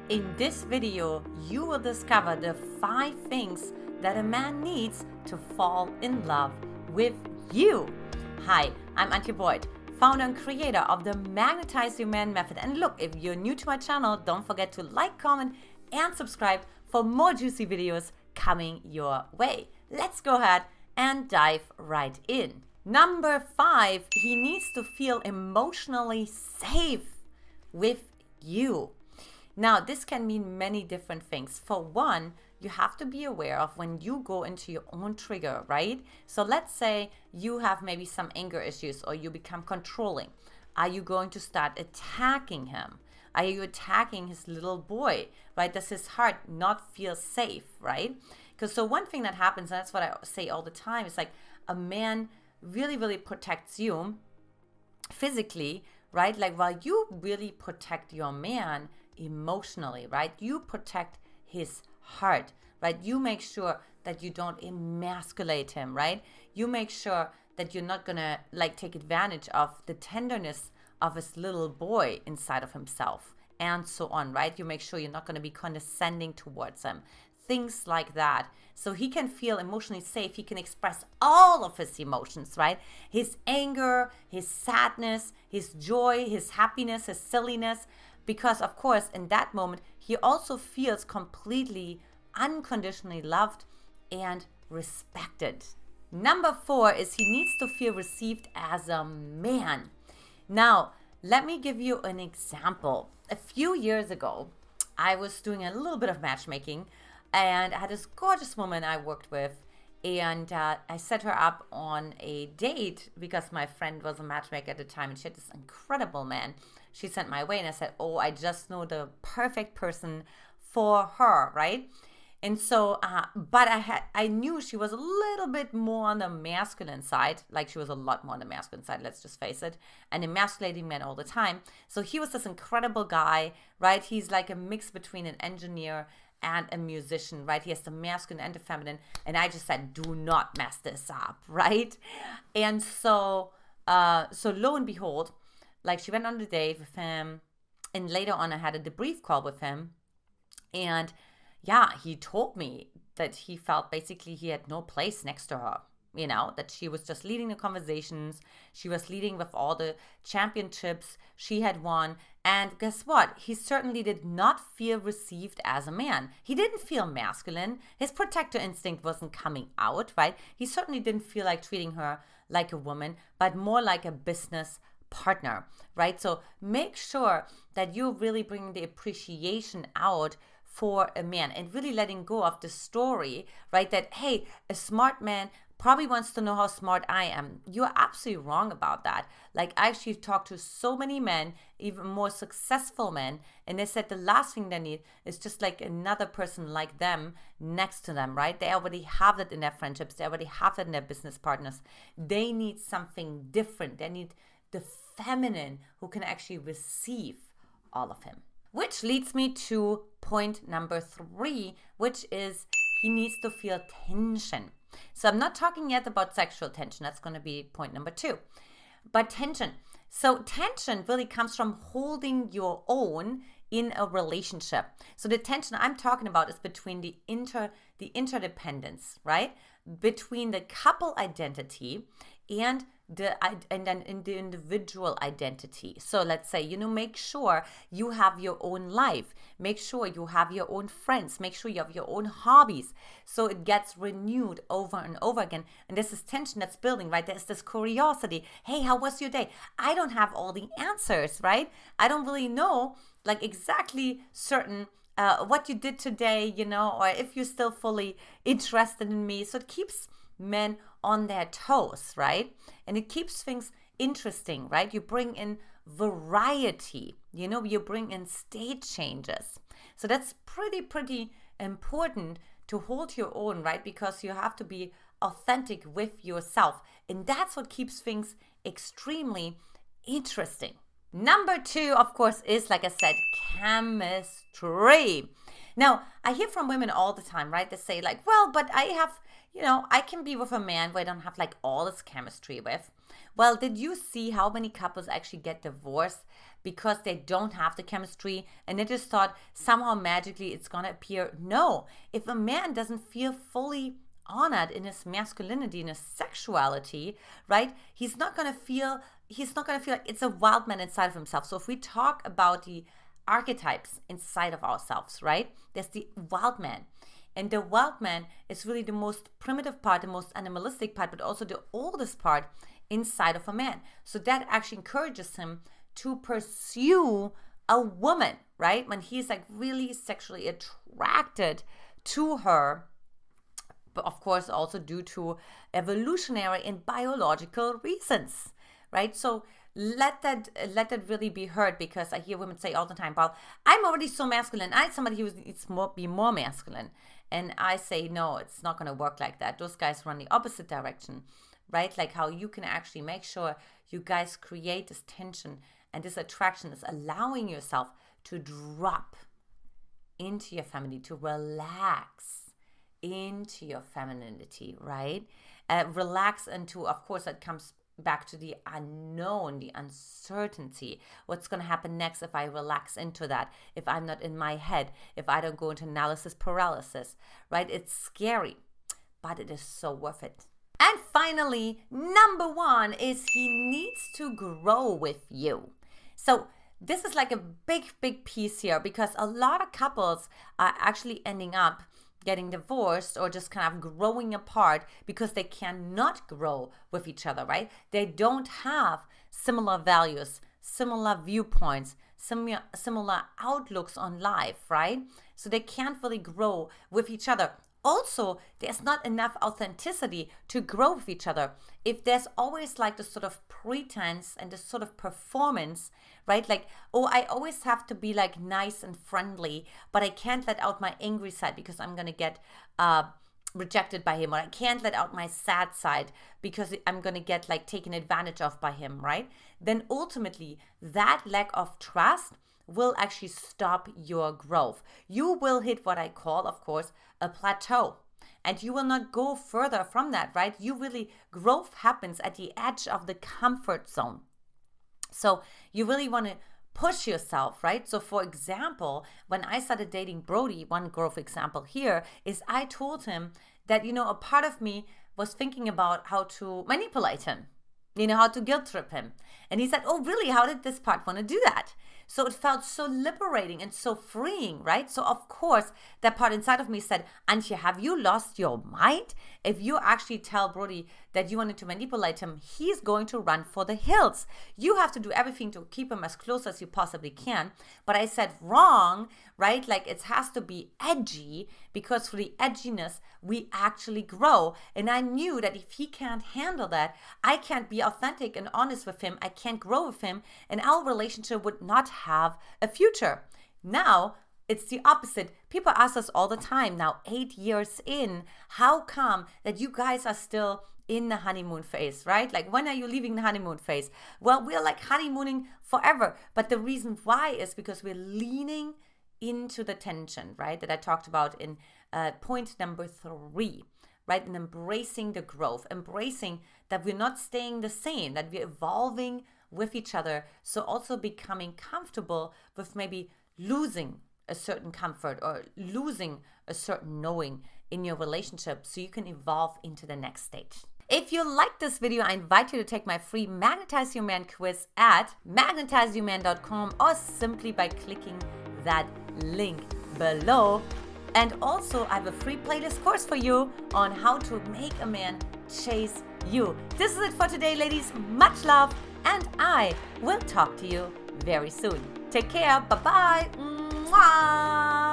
In this video, you will discover the 5 things that a man needs to fall in love with you. Hi, I'm Antia, founder and creator of the Magnetize Your Man Method. And look, if you're new to my channel, don't forget to like, comment, and subscribe for more juicy videos coming your way. Let's go ahead and dive right in. Number 5, he needs to feel emotionally safe with you. Now, this can mean many different things. For one, you have to be aware of when you go into your own trigger, right? So let's say you have maybe some anger issues or you become controlling. Are you going to start attacking him? Are you attacking his little boy, right? Does his heart not feel safe, right? Because so one thing that happens, and that's what I say all the time, is like a man really protects you physically, right? Like while you really protect your man emotionally, right? You protect his heart, right? You make sure that you don't emasculate him, right? You make sure that you're not gonna like take advantage of the tenderness of his little boy inside of himself and so on, right? You make sure you're not gonna be condescending towards him, things like that. So he can feel emotionally safe. He can express all of his emotions, right? His anger, his sadness, his joy, his happiness, his silliness. Because, of course, in that moment, he also feels completely unconditionally loved and respected. Number 4 is he needs to feel received as a man. Now, let me give you an example. A few years ago, I was doing a little bit of matchmaking, and I had this gorgeous woman I worked with, and I set her up on a date because my friend was a matchmaker at the time, and she had this incredible man she sent my way, and I said, oh, I just know the perfect person for her, right? And so, but I knew she was a little bit more on the masculine side, like she was a lot more on the masculine side, let's just face it, and emasculating men all the time. So he was this incredible guy, right? He's like a mix between an engineer and a musician, right? He has the masculine and the feminine, and I just said, do not mess this up, right? And so, so lo and behold, like she went on the date with him, and later on I had a debrief call with him, and yeah, he told me that he felt basically he had no place next to her, you know, that she was just leading the conversations, she was leading with all the championships she had won, and guess what? He certainly did not feel received as a man. He didn't feel masculine. His protector instinct wasn't coming out, right? He certainly didn't feel like treating her like a woman, but more like a business partner, right? So make sure that you're really bringing the appreciation out for a man and really letting go of the story, right? That, hey, a smart man probably wants to know how smart I am. You're absolutely wrong about that. Like, I actually talked to so many men, even more successful men, and they said the last thing they need is just like another person like them next to them, right? They already have that in their friendships. They already have that in their business partners. They need something different. They need the feminine who can actually receive all of him. Which leads me to point number 3, which is he needs to feel tension. So I'm not talking yet about sexual tension. That's going to be point number 2. But tension. So tension really comes from holding your own in a relationship. So the tension I'm talking about is between the interdependence, right? Between the couple identity and then in the individual identity. So let's say, make sure you have your own life. Make sure you have your own friends. Make sure you have your own hobbies. So it gets renewed over and over again. And there's this tension that's building, right? There's this curiosity. Hey, how was your day? I don't have all the answers, right? I don't really know like exactly certain what you did today, or if you're still fully interested in me. So it keeps men on their toes, right? And it keeps things interesting, right? You bring in variety, you bring in state changes. So that's pretty important to hold your own, right? Because you have to be authentic with yourself. And that's what keeps things extremely interesting. Number 2, of course, is, like I said, chemistry. Now, I hear from women all the time, right? They say like, well, but I have, I can be with a man who I don't have like all this chemistry with. Well, did you see how many couples actually get divorced because they don't have the chemistry and they just thought somehow magically it's going to appear. No, if a man doesn't feel fully honored in his masculinity, in his sexuality, right, he's not going to feel like it's a wild man inside of himself. So if we talk about the archetypes inside of ourselves, right, there's the wild man. And the wild man is really the most primitive part, the most animalistic part, but also the oldest part inside of a man. So that actually encourages him to pursue a woman, right? When he's like really sexually attracted to her, but of course also due to evolutionary and biological reasons, right? So let that really be heard, because I hear women say all the time, well, I'm already so masculine. I'm somebody who needs be more masculine. And I say, no, it's not going to work like that. Those guys run the opposite direction, right? Like how you can actually make sure you guys create this tension and this attraction is allowing yourself to drop into your femininity, to relax into your femininity, right? Relax into, of course, that comes back to the unknown, the uncertainty. What's going to happen next if I relax into that? If I'm not in my head, if I don't go into analysis paralysis, right? It's scary, but it is so worth it. And finally, number 1 is he needs to grow with you. So this is like a big piece here, because a lot of couples are actually ending up getting divorced or just kind of growing apart because they cannot grow with each other, right? They don't have similar values, similar viewpoints, similar outlooks on life, right? So they can't really grow with each other. Also, there's not enough authenticity to grow with each other. If there's always like this sort of pretense and this sort of performance, right? Like, oh, I always have to be like nice and friendly, but I can't let out my angry side because I'm going to get rejected by him, or I can't let out my sad side because I'm going to get like taken advantage of by him, right? Then ultimately that lack of trust will actually stop your growth. You will hit what I call, of course, a plateau, and you will not go further from that, right? Growth happens at the edge of the comfort zone. So you really want to push yourself, right? So for example, when I started dating Brody, one growth example here is I told him that, a part of me was thinking about how to manipulate him, how to guilt trip him. And he said, oh, really? How did this part want to do that? So it felt so liberating and so freeing, right? So of course, that part inside of me said, Antia, have you lost your mind? If you actually tell Brody that you wanted to manipulate him, he's going to run for the hills. You have to do everything to keep him as close as you possibly can. But I said wrong, right? Like it has to be edgy, because for the edginess, we actually grow. And I knew that if he can't handle that, I can't be authentic and honest with him. I can't grow with him, and our relationship would not have a future. Now, it's the opposite. People ask us all the time, now 8 years in, how come that you guys are still in the honeymoon phase, right? Like, when are you leaving the honeymoon phase? Well, we're like honeymooning forever. But the reason why is because we're leaning into the tension, right? That I talked about in point number 3, right? And embracing the growth, embracing that we're not staying the same, that we're evolving with each other. So also becoming comfortable with maybe losing a certain comfort or losing a certain knowing in your relationship so you can evolve into the next stage. If you like this video, I invite you to take my free Magnetize Your Man quiz at magnetizeyourman.com, or simply by clicking that link below. And also, I have a free playlist course for you on how to make a man chase you. This is it for today, ladies. Much love, and I will talk to you very soon. Take care. Bye-bye. Mwah.